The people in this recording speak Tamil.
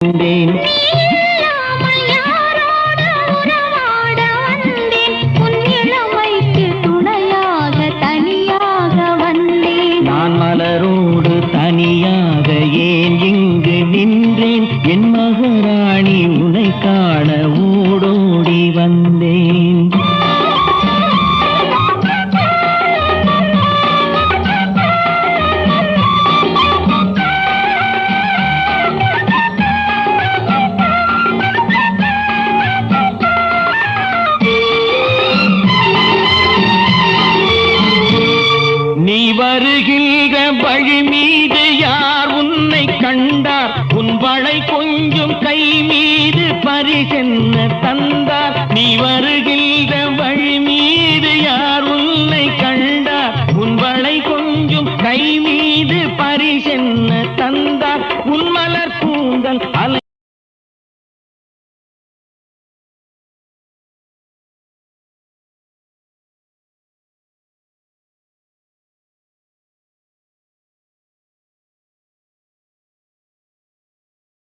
வந்தேன். நான் மலரோடு தனியாக ஏன் இங்கு நின்றேன்? என் மகாராணி உன்னை காண ஓடோடி வந்தேன். நீ வருகின்ற வழி மீது யார் உன்னை கண்டார்? உன் வளை கொஞ்சம் கை மீது பரிசென்ன தந்தார்? நீ வருகின்ற